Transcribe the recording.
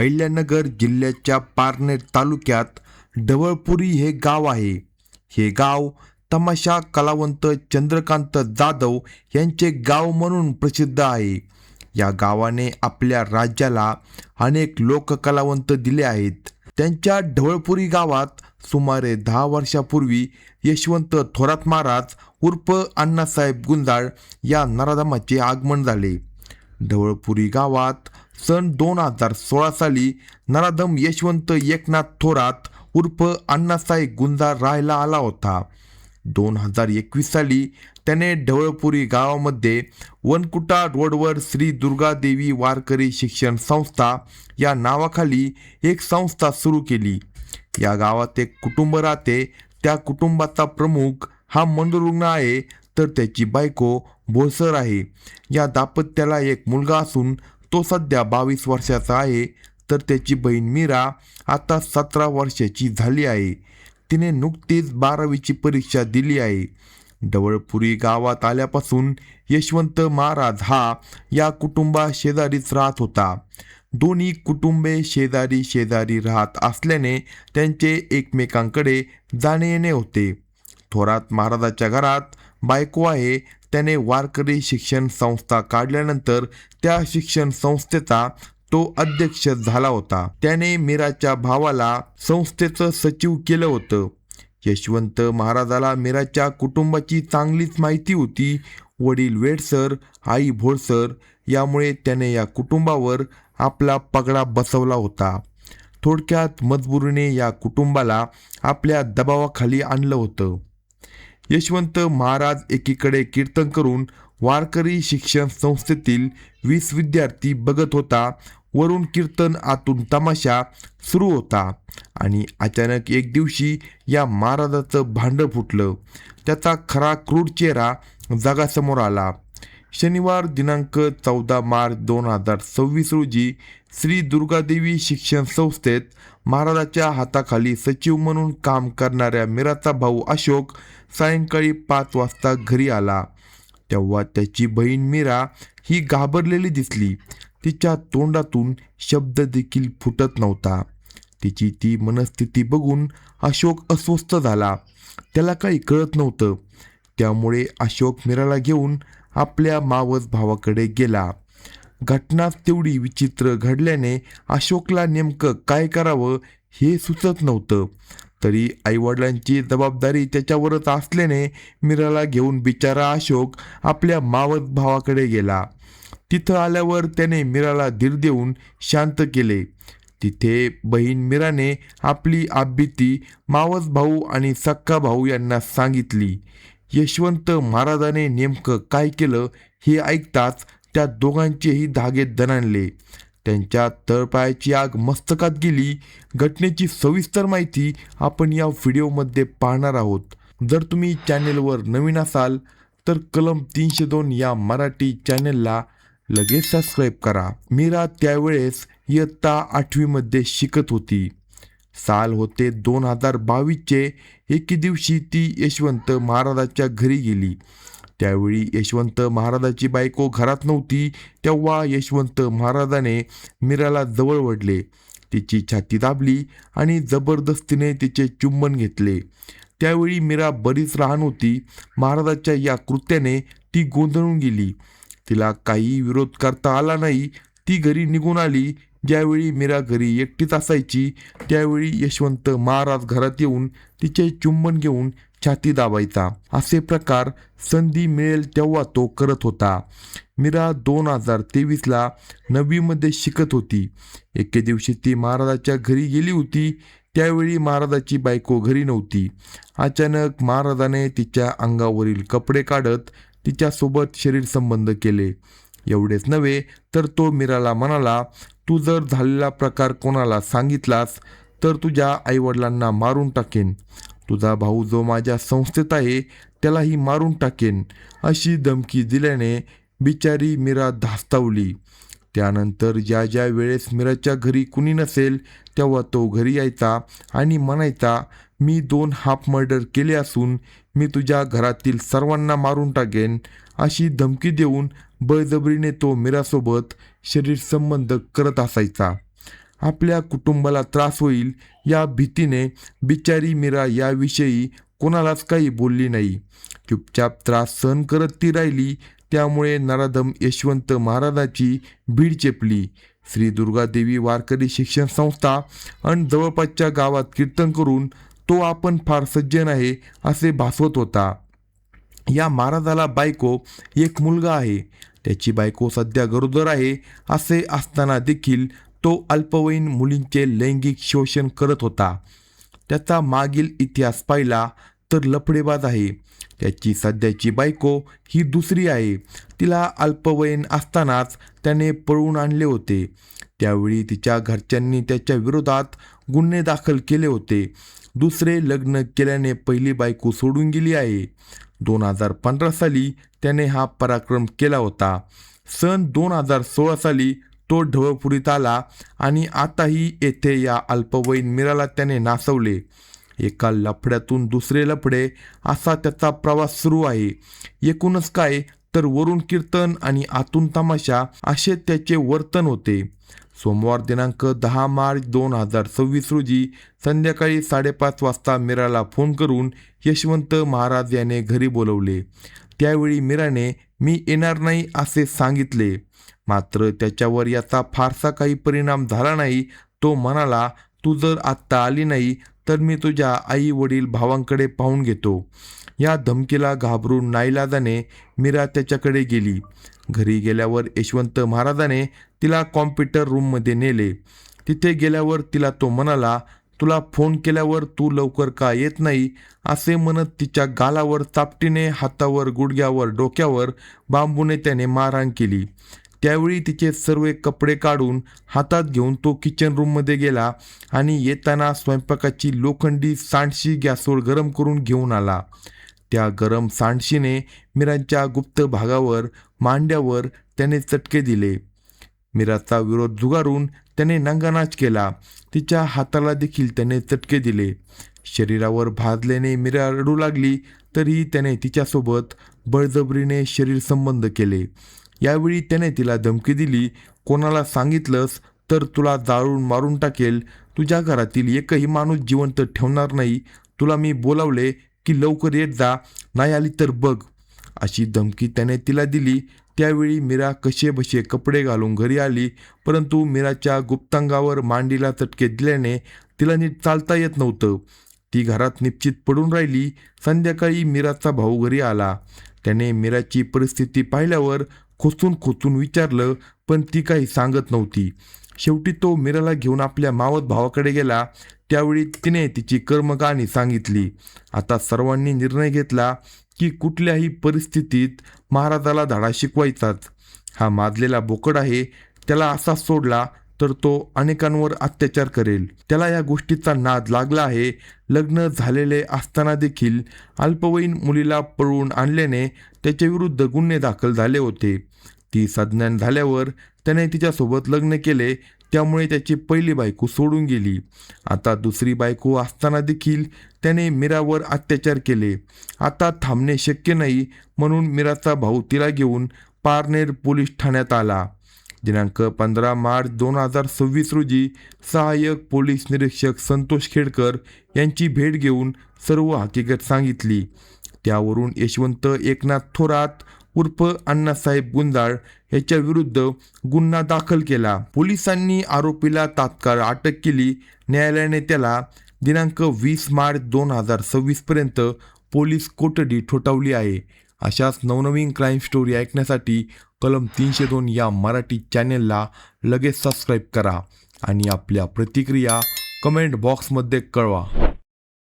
अहिल्यानगर जिल्ह्याच्या पारनेर तालुक्यात ढवळपुरी हे गाव आहे. हे गाव तमाशा कलावंत चंद्रकांत जाधव यांचे गाव म्हणून प्रसिद्ध आहे. या गावाने आपल्या राज्याला अनेक लोककलावंत दिले आहेत. त्यांच्या ढवळपुरी गावात सुमारे 10 वर्षापूर्वी यशवंत थोरात महाराज उर्फ अण्णासाहेब गुंजाळ या नराधमाचे आगमन झाले. ढवळपुरी गावात सन 2016 साली नराधम यशवंत एकनाथ थोरात उर्फ अण्णासाहेब गुंजाळ राहायला आला होता. 2021 साली त्याने ढवळपुरी गावामध्ये वनकुटा रोडवर श्री दुर्गादेवी वारकरी शिक्षण संस्था या नावाखाली एक संस्था सुरू केली. या गावात एक कुटुंब राहते. त्या कुटुंबाचा प्रमुख हा मनोरुग्ण आहे, तर त्याची बायको भोळसर आहे. या दाम्पत्याला एक मुलगा असून तो सध्या 22 वर्षाचा आहे, तर त्याची बहीण मीरा आता 17 वर्षाची झाली आहे. तिने नुकतीच 12वीची परीक्षा दिली आहे. ढवळपुरी गावात आल्यापासून यशवंत महाराज हा या कुटुंबा शेजारीच राहत होता. दोन्ही कुटुंबे शेजारी शेजारी राहत असल्याने त्यांचे एकमेकांकडे जाणे येणे होते. थोरात महाराजाच्या घरात बायको आहे. त्याने वारकरी शिक्षण संस्था काढल्यानंतर त्या शिक्षण संस्थेचा तो अध्यक्ष झाला होता. त्याने मीराच्या भावाला संस्थेचं सचिव केलं होतं. यशवंत महाराजाला मीराच्या कुटुंबाची चांगलीच माहिती होती. वडील वेडसर, आई भोळसर, यामुळे त्याने या कुटुंबावर आपला पगडा बसवला होता. थोडक्यात मजबुरीने या कुटुंबाला आपल्या दबावाखाली आणलं होतं. यशवंत महाराज एकीकडे कीर्तन करून वारकरी शिक्षण संस्थेतील 20 विद्यार्थी बघत होता. वरून कीर्तन, आतून तमाशा सुरू होता आणि अचानक एक दिवशी या महाराजाचं भांडं फुटलं. त्याचा खरा क्रूर चेहरा जगासमोर आला. शनिवार दिनांक 14 मार्च 2026 रोजी श्री दुर्गादेवी शिक्षण संस्थेत महाराजाच्या हाताखाली सचिव म्हणून काम करणाऱ्या मीराचा भाऊ अशोक सायंकाळी 5 वाजता घरी आला. तेव्हा त्याची बहीण मीरा ही घाबरलेली दिसली. तिच्या तोंडातून शब्द देखील फुटत नव्हता. तिची ती मनस्थिती बघून अशोक अस्वस्थ झाला. त्याला काही कळत नव्हतं. त्यामुळे अशोक मीराला घेऊन आपल्या मावस भावाकडे गेला. घटना तेवढी विचित्र घडल्याने अशोकला नेमकं काय करावं हे सुचत नव्हतं. तरी आईवडिलांची जबाबदारी त्याच्यावरच असल्याने मीराला घेऊन बिचारा अशोक आपल्या मावस भावाकडे गेला. तिथं आल्यावर त्याने मीराला धीर देऊन शांत केले. तिथे बहीण मीराने आपली आभीती मावस भाऊ आणि सक्का भाऊ यांना सांगितली. यशवंत महाराजाने नेमकं काय केलं हे ऐकताच त्या दोघांचेही धागे दणाणले. त्यांच्या तळपायाची आग मस्तकात गेली. घटनेची सविस्तर माहिती आपण या व्हिडिओमध्ये पाहणार आहोत. जर तुम्ही चॅनेलवर नवीन असाल तर कलम 302 या मराठी चॅनेलला लगेच सबस्क्राईब करा. मीरा त्यावेळेस इयत्ता 8वीमध्ये शिकत होती. साल होते 2022चे. एके दिवशी ती यशवंत महाराजाच्या घरी गेली. त्यावेळी यशवंत महाराजाची बायको घरात नव्हती. तेव्हा यशवंत महाराजाने मीराला जवळ ओढले, तिची छाती दाबली आणि जबरदस्तीने तिचे चुंबन घेतले. त्यावेळी मीरा बरीच लहान होती. महाराजाच्या या कृत्याने ती गोंधळून गेली. तिला काही विरोध करता आला नाही. ती घरी निघून आली. ज्यावेळी मीरा घरी एकटीच असायची त्यावेळी यशवंत महाराज घरात येऊन तिचे चुंबन घेऊन छाती दाबायचा. असे प्रकार संधी मिळेल तेव्हा तो करत होता. मीरा 2023ला 9वीमध्ये शिकत होती. एके दिवशी ती महाराजाच्या घरी गेली होती. त्यावेळी महाराजाची बायको घरी नव्हती. अचानक महाराजाने तिच्या अंगावरील कपडे काढत तिच्यासोबत शरीर संबंध केले. एवढेच नव्हे तर तो मीराला म्हणाला, तू जर झालेला प्रकार कोणाला सांगितलास तर तुझ्या आईवडिलांना मारून टाकेन. तुझा भाऊ जो माझ्या संस्थेत आहे त्यालाही मारून टाकेन. अशी धमकी दिल्याने बिचारी मीरा धास्तावली. त्यानंतर ज्या वेळेस मीराच्या घरी कुणी नसेल तेव्हा तो घरी यायचा आणि म्हणायचा, मी 2 हाफ मर्डर केले असून मी तुझ्या घरातील सर्वांना मारून टाकेन. अशी धमकी देऊन बळजबरीने तो मीरासोबत शरीर संबंध करत असायचा. आपल्या कुटुंबाला त्रास होईल या भीतीने बिचारी मीरा याविषयी कोणालाच काही बोलली नाही. चुपचाप त्रास सहन करत ती राहिली. त्यामुळे नराधम यशवंत महाराजाची भीड चेपली. श्री दुर्गादेवी वारकरी शिक्षण संस्था आणि जवळपासच्या गावात कीर्तन करून तो आपण फार सज्जन आहे असे भासवत होता. या महाराजाला बायको, एक मुलगा आहे. त्याची बायको सध्या गरोदर आहे. असे असताना देखील तो अल्पवयीन मुलींचे लैंगिक शोषण करत होता. त्याचा मागील इतिहास पाहिला तर लफडेबाज आहे. त्याची सध्याची बायको ही दुसरी आहे. तिला अल्पवयीन असतानाच त्याने पळवून आणले होते. त्यावेळी तिच्या घरच्यांनी त्याच्या विरोधात गुन्हे दाखल केले होते. दुसरे लग्न केल्याने पहिली बायको सोडून गेली आहे. 2015 साली त्याने हा पराक्रम केला होता. सन 2016 साली तो ढवळपुरीत आला आणि आताही येथे या अल्पवयीन मीराला त्याने नासवले. एका लफड्यातून दुसरे लफडे असा त्याचा प्रवास सुरू आहे. एकूणच काय तर वरून कीर्तन आणि आतून तमाशा असे त्याचे वर्तन होते. सोमवार दिनांक 10 मार्च 2026 रोजी संध्याकाळी 5:30 वाजता मीराला फोन करून यशवंत महाराज याने घरी बोलवले. त्यावेळी मीराने मी येणार नाही असे सांगितले. मात्र त्याच्यावर याचा फारसा काही परिणाम झाला नाही. तो म्हणाला, तू जर आत्ता आली नाही तर मी तुझ्या आई वडील भावांकडे पाहून घेतो. या धमकीला घाबरून नाईलाजाने मीरा त्याच्याकडे गेली. घरी गेल्यावर यशवंत महाराजाने तिला कॉम्प्युटर रूममध्ये नेले. तिथे गेल्यावर तिला तो म्हणाला, तुला फोन केल्यावर तू लवकर का येत नाही असे म्हणत तिच्या गालावर चापटीने, हातावर, गुडघ्यावर, डोक्यावर बांबूने त्याने मारहाण केली. त्यावेळी तिचे सर्व कपडे काढून हातात घेऊन तो किचन रूममध्ये गेला आणि येताना स्वयंपाकाची लोखंडी सांडशी गॅसवर गरम करून घेऊन आला. त्या गरम सांडशीने मीरांच्या गुप्त भागावर, मांड्यावर त्याने चटके दिले. मीराचा विरोध झुगारून त्याने नंगानाच केला. तिच्या हाताला देखील त्याने चटके दिले. शरीरावर भाजल्याने मीरा रडू लागली तरीही त्याने तिच्यासोबत बळजबरीने शरीर संबंध केले. यावेळी त्याने तिला धमकी दिली, कोणाला सांगितलंस तर तुला जाळून मारून टाकेल. तुझ्या घरातील एकही माणूस जिवंत ठेवणार नाही. तुला मी बोलावले की लवकर येत जा, नाही आली तर बघ, अशी धमकी त्याने तिला दिली. त्यावेळी मीरा कसेबसे कपडे घालून घरी आली. परंतु मीराच्या गुप्तांगावर, मांडीला चटके दिल्याने तिला नीट चालता येत नव्हतं. ती घरात निश्चित पडून राहिली. संध्याकाळी मीराचा भाऊ घरी आला. त्याने मीराची परिस्थिती पाहिल्यावर खोचून विचारलं, पण ती काही सांगत नव्हती. शेवटी तो मीराला घेऊन आपल्या मावस भावाकडे गेला. त्यावेळी तिने तिची कर्मकहाणी सांगितली. आता सर्वांनी निर्णय घेतला की कुठल्याही परिस्थितीत महाराजाला धडा शिकवायचाच. हा माजलेला बोकड आहे, त्याला असा सोडला तर तो अनेकांवर अत्याचार करेल. त्याला या गोष्टीचा नाद लागला आहे. लग्न झालेले असताना देखील अल्पवयीन मुलीला पळवून आणल्याने त्याच्या विरुद्ध गुन्हे दाखल झाले होते. ती सज्ञान झाल्यावर त्याने तिच्यासोबत लग्न केले. त्यामुळे त्याची पहिली बायको सोडून गेली. आता दुसरी बायको असताना देखील त्याने मीरावर अत्याचार केले. आता थांबणे शक्य नाही म्हणून मीराचा भाऊ तिला घेऊन पारनेर पोलीस ठाण्यात आला. दिनांक 15 मार्च 2026 रोजी सहाय्यक पोलीस निरीक्षक संतोष खेडकर यांची भेट घेऊन सर्व हकीकत सांगितली. त्यावरून यशवंत एकनाथ थोरात उर्फ अण्णासाहेब गुंजाळ याच्या विरुद्ध गुन्हा दाखल केला. पोलिसांनी आरोपीला तात्काळ अटक केली. न्यायालयाने त्याला दिनांक 20 मार्च 2026 पर्यंत पोलीस कोठडी ठोठावली आहे. अशाच नवनवीन क्राईम स्टोरी ऐकण्यासाठी कलम 302 या मराठी चॅनेलला लगेच सबस्क्राईब करा आणि आपल्या प्रतिक्रिया कमेंट बॉक्समध्ये कळवा.